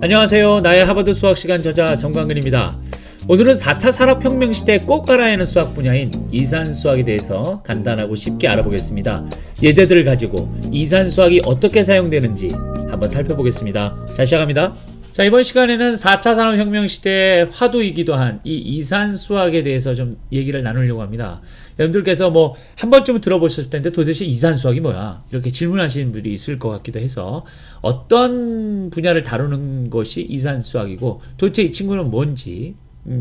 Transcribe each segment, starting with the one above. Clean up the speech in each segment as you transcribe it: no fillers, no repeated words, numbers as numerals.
안녕하세요. 나의 하버드 수학시간 저자 정광근입니다. 오늘은 4차 산업혁명 시대에 꼭 알아야 하는 수학 분야인 이산수학에 대해서 간단하고 쉽게 알아보겠습니다. 예제들을 가지고 이산수학이 어떻게 사용되는지 한번 살펴보겠습니다. 자, 시작합니다. 자, 이번 시간에는 4차 산업혁명 시대의 화두이기도 한 이 이산수학에 대해서 좀 얘기를 나누려고 합니다. 여러분들께서 뭐 한 번쯤은 들어보셨을 텐데 도대체 이산수학이 뭐야? 이렇게 질문하시는 분들이 있을 것 같기도 해서 어떤 분야를 다루는 것이 이산수학이고 도대체 이 친구는 뭔지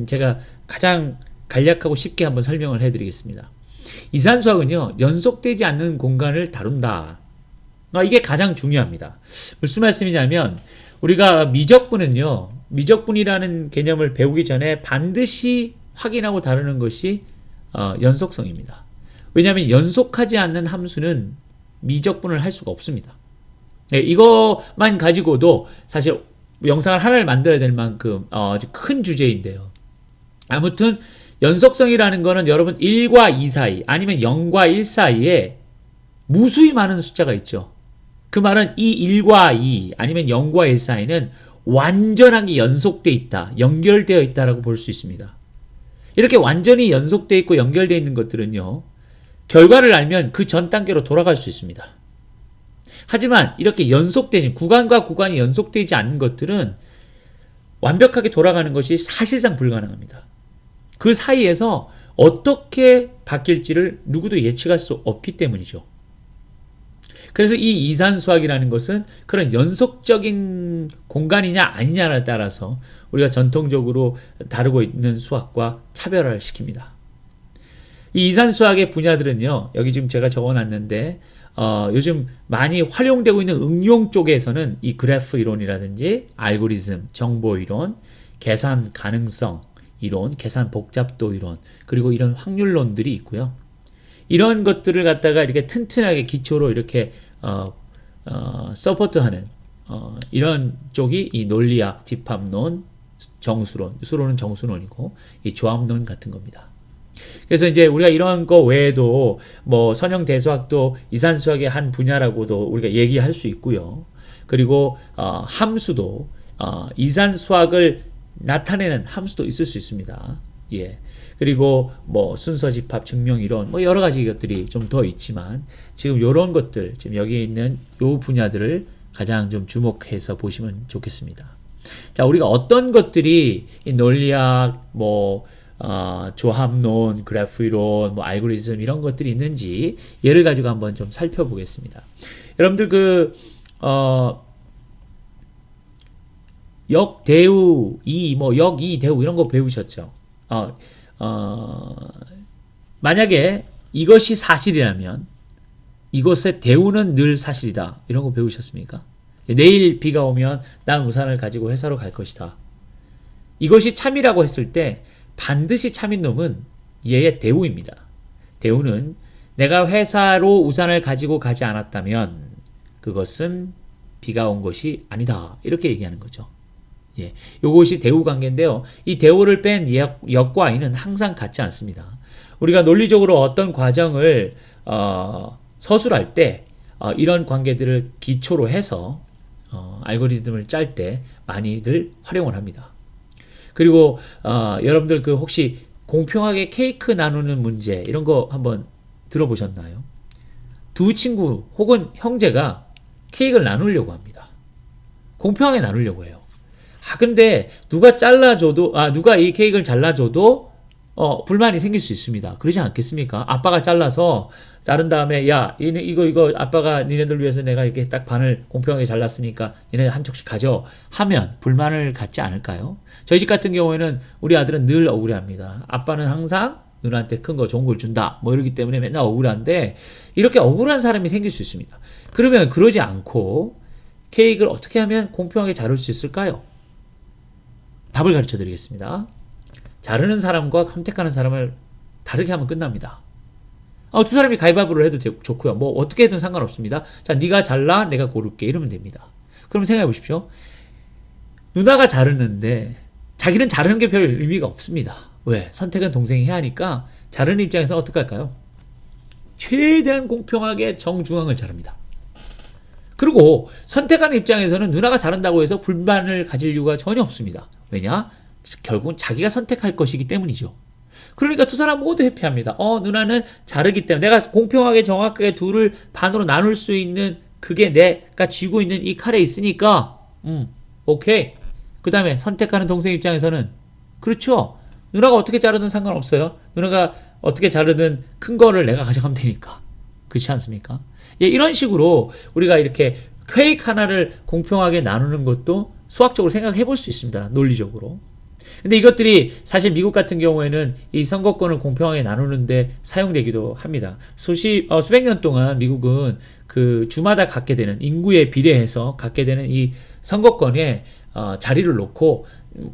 제가 가장 간략하고 쉽게 한번 설명을 해드리겠습니다. 이산수학은요, 연속되지 않는 공간을 다룬다. 이게 가장 중요합니다. 무슨 말씀이냐면 우리가 미적분이라는 개념을 배우기 전에 반드시 확인하고 다루는 것이 연속성입니다. 왜냐하면 연속하지 않는 함수는 미적분을 할 수가 없습니다. 네, 이것만 가지고도 사실 영상을 하나를 만들어야 될 만큼 아주 큰 주제인데요. 아무튼 연속성이라는 거는 여러분 1과 2 사이 아니면 0과 1 사이에 무수히 많은 숫자가 있죠. 그 말은 이 1과 2 아니면 0과 1 사이는 완전하게 연속되어 있다, 연결되어 있다라고 볼 수 있습니다. 이렇게 완전히 연속되어 있고 연결되어 있는 것들은요, 결과를 알면 그 전 단계로 돌아갈 수 있습니다. 하지만 이렇게 연속되지, 구간과 구간이 연속되지 않는 것들은 완벽하게 돌아가는 것이 사실상 불가능합니다. 그 사이에서 어떻게 바뀔지를 누구도 예측할 수 없기 때문이죠. 그래서 이 이산수학이라는 것은 그런 연속적인 공간이냐 아니냐에 따라서 우리가 전통적으로 다루고 있는 수학과 차별화를 시킵니다. 이 이산수학의 분야들은요, 여기 지금 제가 적어놨는데 요즘 많이 활용되고 있는 응용 쪽에서는 이 그래프 이론이라든지 알고리즘, 정보 이론, 계산 가능성 이론, 계산 복잡도 이론, 그리고 이런 확률론들이 있고요. 이런 것들을 갖다가 이렇게 튼튼하게 기초로 이렇게 서포트하는 이런 쪽이 이 논리학, 집합론, 정수론, 수론은 정수론이고 이 조합론 같은 겁니다. 그래서 이제 우리가 이런 거 외에도 뭐 선형대수학도 이산수학의 한 분야라고도 우리가 얘기할 수 있고요. 그리고 함수도 이산수학을 나타내는 함수도 있을 수 있습니다. 예. 그리고 뭐 순서 집합, 증명 이론, 뭐 여러 가지 것들이 좀 더 있지만 지금 요런 것들, 지금 여기에 있는 요 분야들을 가장 좀 주목해서 보시면 좋겠습니다. 자, 우리가 어떤 것들이 이 논리학, 조합론, 그래프 이론, 알고리즘 이런 것들이 있는지 예를 가지고 한번 좀 살펴보겠습니다. 여러분들 역대우, 역이 대우 이런 거 배우셨죠? 만약에 이것이 사실이라면 이것의 대우는 늘 사실이다. 이런 거 배우셨습니까? 내일 비가 오면 난 우산을 가지고 회사로 갈 것이다. 이것이 참이라고 했을 때 반드시 참인 놈은 얘의 대우입니다. 대우는 내가 회사로 우산을 가지고 가지 않았다면 그것은 비가 온 것이 아니다. 이렇게 얘기하는 거죠. 예, 요것이 대우 관계인데요. 이 대우를 뺀 역과 이는 항상 같지 않습니다. 우리가 논리적으로 어떤 과정을 서술할 때 이런 관계들을 기초로 해서 알고리즘을 짤 때 많이들 활용을 합니다. 그리고 여러분들 혹시 공평하게 케이크 나누는 문제 이런 거 한번 들어보셨나요? 두 친구 혹은 형제가 케이크를 나누려고 합니다. 공평하게 나누려고 해요. 근데 누가 이 케이크를 잘라줘도 불만이 생길 수 있습니다. 그러지 않겠습니까? 아빠가 잘라서 자른 다음에 야, 이거 아빠가 니네들 위해서 내가 이렇게 딱 반을 공평하게 잘랐으니까 니네 한쪽씩 가져 하면 불만을 갖지 않을까요? 저희 집 같은 경우에는 우리 아들은 늘 억울해합니다. 아빠는 항상 누나한테 큰 거 좋은 걸 준다. 이러기 때문에 맨날 억울한데 이렇게 억울한 사람이 생길 수 있습니다. 그러면 그러지 않고 케이크를 어떻게 하면 공평하게 자를 수 있을까요? 답을 가르쳐 드리겠습니다. 자르는 사람과 선택하는 사람을 다르게 하면 끝납니다. 두 사람이 가위바위보를 해도 좋고요. 어떻게 해도 상관없습니다. 자, 네가 잘라, 내가 고를게. 이러면 됩니다. 그럼 생각해 보십시오. 누나가 자르는데 자기는 자르는 게 별 의미가 없습니다. 왜? 선택은 동생이 해야 하니까 자르는 입장에서 어떻게 할까요? 최대한 공평하게 정중앙을 자릅니다. 그리고 선택하는 입장에서는 누나가 잘한다고 해서 불만을 가질 이유가 전혀 없습니다. 왜냐? 결국은 자기가 선택할 것이기 때문이죠. 그러니까 두 사람 모두 해피합니다. 누나는 자르기 때문에 내가 공평하게 정확하게 둘을 반으로 나눌 수 있는 그게 내가 쥐고 있는 이 칼에 있으니까 오케이. 그 다음에 선택하는 동생 입장에서는 그렇죠. 누나가 어떻게 자르든 상관없어요. 누나가 어떻게 자르든 큰 거를 내가 가져가면 되니까. 그렇지 않습니까? 예, 이런 식으로 우리가 이렇게 케이크 하나를 공평하게 나누는 것도 수학적으로 생각해 볼 수 있습니다. 논리적으로. 근데 이것들이 사실 미국 같은 경우에는 이 선거권을 공평하게 나누는데 사용되기도 합니다. 수백 년 동안 미국은 그 주마다 갖게 되는 인구에 비례해서 갖게 되는 이 선거권에 자리를 놓고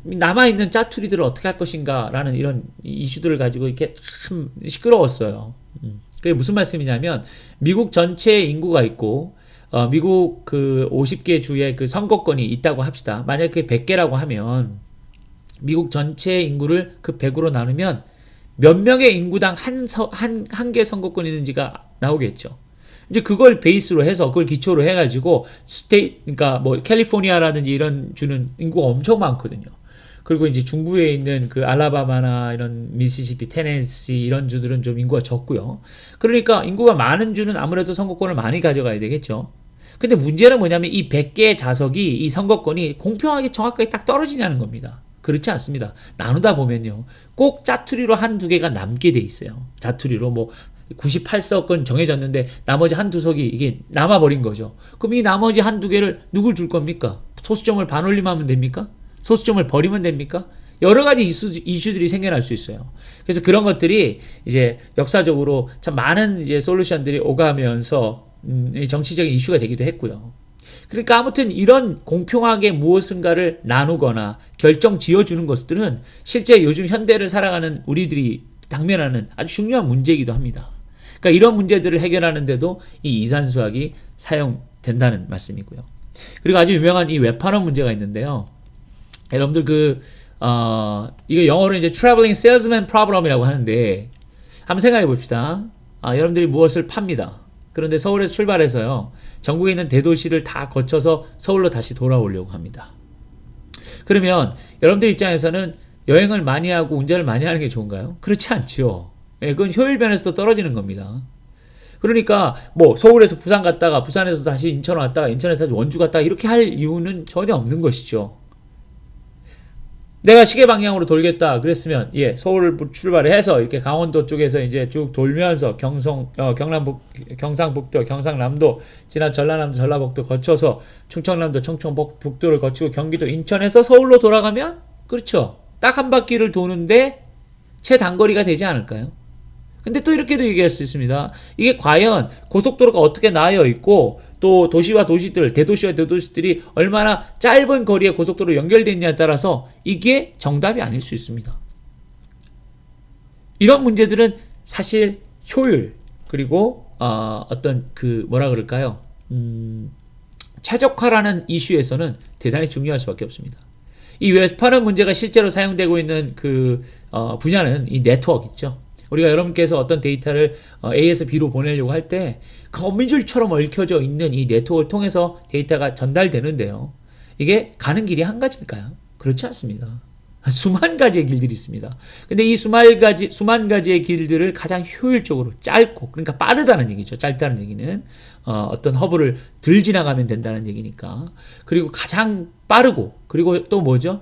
남아있는 짜투리들을 어떻게 할 것인가라는 이런 이슈들을 가지고 이렇게 참 시끄러웠어요. 그게 무슨 말씀이냐면 미국 전체의 인구가 있고 미국 그 50개 주의 그 선거권이 있다고 합시다. 만약에 그게 100개라고 하면 미국 전체 인구를 그 100으로 나누면 몇 명의 인구당 한 개 선거권이 있는지가 나오겠죠. 이제 그걸 베이스로 해서 그걸 기초로 해가지고 그러니까 뭐 캘리포니아라든지 이런 주는 인구가 엄청 많거든요. 그리고 이제 중부에 있는 그 알라바마나 이런 미시시피, 테네시 이런 주들은 좀 인구가 적고요. 그러니까 인구가 많은 주는 아무래도 선거권을 많이 가져가야 되겠죠. 근데 문제는 뭐냐면 이 100개의 자석이 이 선거권이 공평하게 정확하게 딱 떨어지냐는 겁니다. 그렇지 않습니다. 나누다 보면요. 꼭 짜투리로 한두 개가 남게 돼 있어요. 짜투리로 뭐 98석은 정해졌는데 나머지 한두 석이 이게 남아버린 거죠. 그럼 이 나머지 한두 개를 누굴 줄 겁니까? 소수점을 반올림하면 됩니까? 소수점을 버리면 됩니까? 여러 가지 이슈들이 생겨날 수 있어요. 그래서 그런 것들이 이제 역사적으로 참 많은 이제 솔루션들이 오가면서 정치적인 이슈가 되기도 했고요. 그러니까 아무튼 이런 공평하게 무엇인가를 나누거나 결정 지어주는 것들은 실제 요즘 현대를 살아가는 우리들이 당면하는 아주 중요한 문제이기도 합니다. 그러니까 이런 문제들을 해결하는데도 이 이산수학이 사용된다는 말씀이고요. 그리고 아주 유명한 이 웹판원 문제가 있는데요. 여러분들 이거 영어로 이제 traveling salesman problem이라고 하는데 한번 생각해 봅시다. 여러분들이 무엇을 팝니다. 그런데 서울에서 출발해서요. 전국에 있는 대도시를 다 거쳐서 서울로 다시 돌아오려고 합니다. 그러면 여러분들 입장에서는 여행을 많이 하고 운전을 많이 하는 게 좋은가요? 그렇지 않죠. 예, 그건 효율 면에서도 떨어지는 겁니다. 그러니까 뭐 서울에서 부산 갔다가 부산에서 다시 인천 왔다가 인천에서 다시 원주 갔다가 이렇게 할 이유는 전혀 없는 것이죠. 내가 시계 방향으로 돌겠다 그랬으면 서울을 출발해서 이렇게 강원도 쪽에서 이제 쭉 돌면서 경상북도, 경상남도 지나 전라남도, 전라북도 거쳐서 충청남도, 청청북도를 거치고 경기도, 인천에서 서울로 돌아가면 그렇죠. 딱 한 바퀴를 도는데 최단거리가 되지 않을까요? 근데 또 이렇게도 얘기할 수 있습니다. 이게 과연 고속도로가 어떻게 나여 있고 또 도시와 도시들, 대도시와 대도시들이 얼마나 짧은 거리에 고속도로 연결되어 있냐에 따라서 이게 정답이 아닐 수 있습니다. 이런 문제들은 사실 효율 그리고 어떤 그 뭐라 그럴까요? 최적화라는 이슈에서는 대단히 중요할 수밖에 없습니다. 이 웹판원 문제가 실제로 사용되고 있는 그 분야는 이 네트워크 있죠. 우리가 여러분께서 어떤 데이터를 A에서 B로 보내려고 할 때 거미줄처럼 얽혀져 있는 이 네트워크를 통해서 데이터가 전달되는데요. 이게 가는 길이 한 가지일까요? 그렇지 않습니다. 수만 가지의 길들이 있습니다. 근데 이 수만 가지의 길들을 가장 효율적으로 짧고, 그러니까 빠르다는 얘기죠. 짧다는 얘기는 어떤 허브를 덜 지나가면 된다는 얘기니까. 그리고 가장 빠르고, 그리고 또 뭐죠?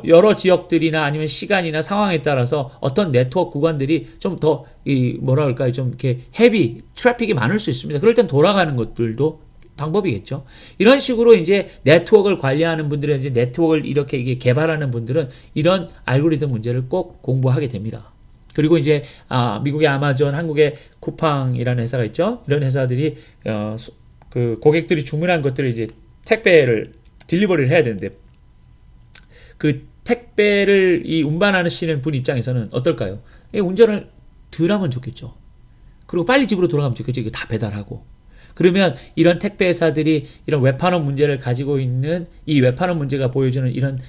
여러 지역들이나 아니면 시간이나 상황에 따라서 어떤 네트워크 구간들이 좀 더 뭐라 그럴까요? 좀 이렇게 헤비 트래픽이 많을 수 있습니다. 그럴 땐 돌아가는 것들도 방법이겠죠. 이런 식으로 이제 네트워크를 관리하는 분들은 이제 네트워크를 이렇게 이게 개발하는 분들은 이런 알고리즘 문제를 꼭 공부하게 됩니다. 그리고 이제 미국의 아마존, 한국의 쿠팡이라는 회사가 있죠. 이런 회사들이 그 고객들이 주문한 것들을 이제 택배를 딜리버리를 해야 되는데 그 택배를 이 운반하시는 분 입장에서는 어떨까요? 운전을 덜 하면 좋겠죠. 그리고 빨리 집으로 돌아가면 좋겠죠. 이거 다 배달하고. 그러면 이런 택배 회사들이 이런 웹판원 문제를 가지고 있는 이 웹판원 문제가 보여주는 이런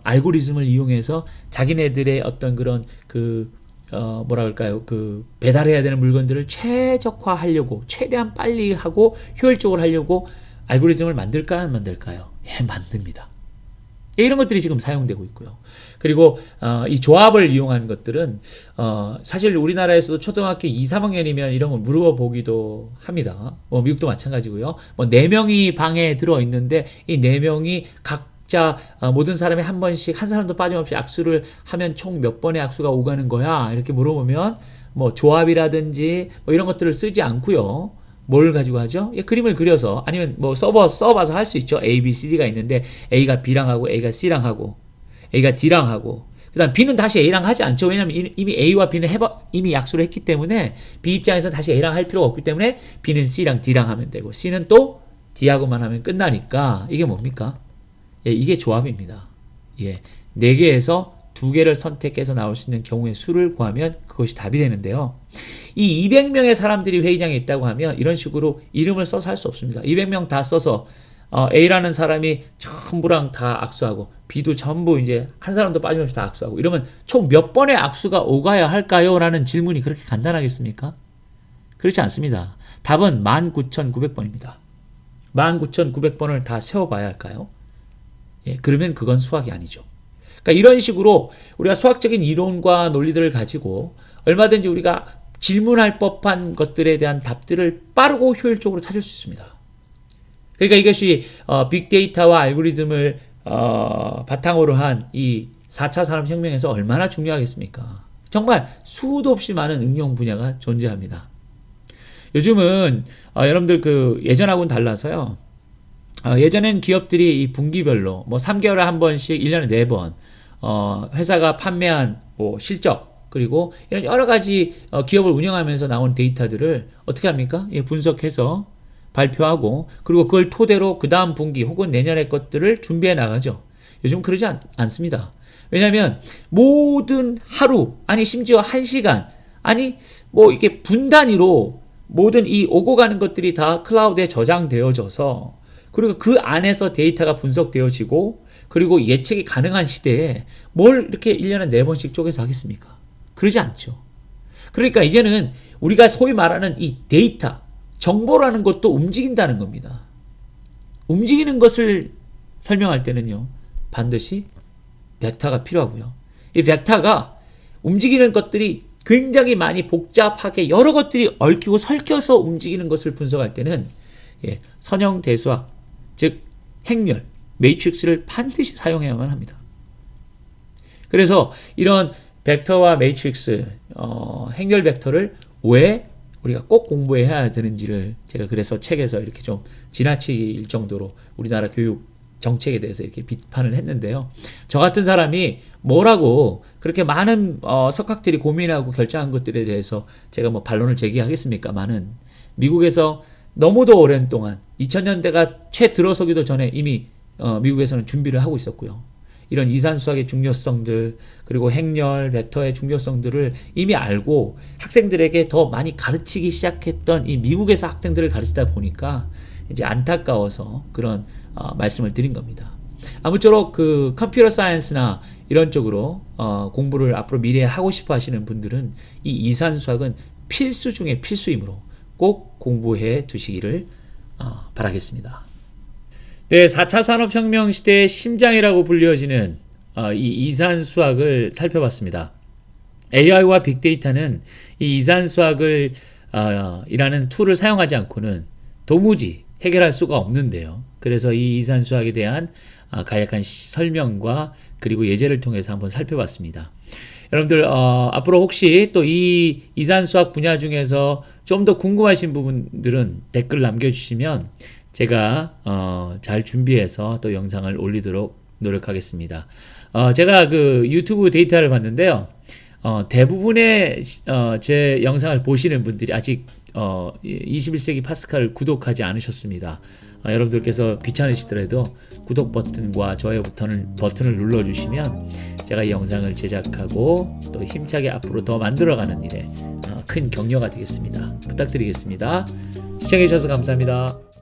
알고리즘을 이용해서 자기네들의 어떤 그런 뭐라 그럴까요? 그 배달해야 되는 물건들을 최적화하려고 최대한 빨리 하고 효율적으로 하려고 알고리즘을 만들까요? 안 만들까요? 예, 만듭니다. 이런 것들이 지금 사용되고 있고요. 그리고 이 조합을 이용한 것들은 사실 우리나라에서도 초등학교 2, 3학년이면 이런 걸 물어보기도 합니다. 미국도 마찬가지고요. 4명이 방에 들어있는데 이 4명이 각자 모든 사람이 한 번씩 한 사람도 빠짐없이 악수를 하면 총 몇 번의 악수가 오가는 거야? 이렇게 물어보면 조합이라든지 이런 것들을 쓰지 않고요. 뭘 가지고 하죠? 예, 그림을 그려서 아니면 써봐서 할 수 있죠. A, B, C, D가 있는데 A가 B랑 하고 A가 C랑 하고 A가 D랑 하고 그다음 B는 다시 A랑 하지 않죠. 왜냐하면 이미 A와 B는 이미 약속을 했기 때문에 B 입장에서 다시 A랑 할 필요가 없기 때문에 B는 C랑 D랑 하면 되고 C는 또 D하고만 하면 끝나니까 이게 뭡니까? 예, 이게 조합입니다. 예, 4개에서 2개를 선택해서 나올 수 있는 경우의 수를 구하면 그것이 답이 되는데요. 이 200명의 사람들이 회의장에 있다고 하면 이런 식으로 이름을 써서 할 수 없습니다. 200명 다 써서 A라는 사람이 전부랑 다 악수하고 B도 전부 이제 한 사람도 빠짐없이 다 악수하고 이러면 총 몇 번의 악수가 오가야 할까요? 라는 질문이 그렇게 간단하겠습니까? 그렇지 않습니다. 답은 19,900번입니다. 19,900번을 다 세워봐야 할까요? 예, 그러면 그건 수학이 아니죠. 그러니까 이런 식으로 우리가 수학적인 이론과 논리들을 가지고 얼마든지 우리가 질문할 법한 것들에 대한 답들을 빠르고 효율적으로 찾을 수 있습니다. 그러니까 이것이 빅데이터와 알고리즘을 바탕으로 한 이 4차 산업혁명에서 얼마나 중요하겠습니까? 정말 수도 없이 많은 응용 분야가 존재합니다. 요즘은 여러분들 예전하고는 달라서요. 예전엔 기업들이 이 분기별로 3개월에 한 번씩 1년에 4번 회사가 판매한 실적 그리고 이런 여러 가지 기업을 운영하면서 나온 데이터들을 어떻게 합니까? 예, 분석해서 발표하고 그리고 그걸 토대로 그 다음 분기 혹은 내년의 것들을 준비해 나가죠. 요즘 그러지 않습니다. 왜냐하면 모든 하루 아니 심지어 1시간 아니 이게 분 단위로 모든 이 오고 가는 것들이 다 클라우드에 저장되어져서 그리고 그 안에서 데이터가 분석되어지고 그리고 예측이 가능한 시대에 뭘 이렇게 1년에 4번씩 쪼개서 하겠습니까? 그러지 않죠. 그러니까 이제는 우리가 소위 말하는 이 데이터, 정보라는 것도 움직인다는 겁니다. 움직이는 것을 설명할 때는요. 반드시 벡터가 필요하고요. 이 벡터가 움직이는 것들이 굉장히 많이 복잡하게 여러 것들이 얽히고 설켜서 움직이는 것을 분석할 때는 선형대수학, 즉 행렬, 매트릭스를 반드시 사용해야만 합니다. 그래서 이런 벡터와 매트릭스, 행렬 벡터를 왜 우리가 꼭 공부해야 되는지를 제가 그래서 책에서 이렇게 좀 지나칠 정도로 우리나라 교육 정책에 대해서 이렇게 비판을 했는데요. 저 같은 사람이 뭐라고 그렇게 많은 석학들이 고민하고 결정한 것들에 대해서 제가 반론을 제기하겠습니까만은 미국에서 너무도 오랜 동안 2000년대가 채 들어서기도 전에 이미 미국에서는 준비를 하고 있었고요. 이런 이산수학의 중요성들 그리고 행렬, 벡터의 중요성들을 이미 알고 학생들에게 더 많이 가르치기 시작했던 이 미국에서 학생들을 가르치다 보니까 이제 안타까워서 그런 말씀을 드린 겁니다. 아무쪼록 컴퓨터 사이언스나 이런 쪽으로 공부를 앞으로 미래에 하고 싶어 하시는 분들은 이 이산수학은 필수 중에 필수이므로 꼭 공부해 두시기를 바라겠습니다. 네, 4차 산업혁명 시대의 심장이라고 불려지는 이 이산수학을 살펴봤습니다. AI와 빅데이터는 이 이산수학을 이라는 툴을 사용하지 않고는 도무지 해결할 수가 없는데요. 그래서 이 이산수학에 대한 간략한 설명과 그리고 예제를 통해서 한번 살펴봤습니다. 여러분들 앞으로 혹시 또 이 이산수학 분야 중에서 좀 더 궁금하신 부분들은 댓글 남겨주시면 제가 잘 준비해서 또 영상을 올리도록 노력하겠습니다. 제가 유튜브 데이터를 봤는데요. 대부분의 제 영상을 보시는 분들이 아직 21세기 파스칼을 구독하지 않으셨습니다. 여러분들께서 귀찮으시더라도 구독 버튼과 좋아요 버튼을 눌러주시면 제가 이 영상을 제작하고 또 힘차게 앞으로 더 만들어가는 일에 큰 격려가 되겠습니다. 부탁드리겠습니다. 시청해주셔서 감사합니다.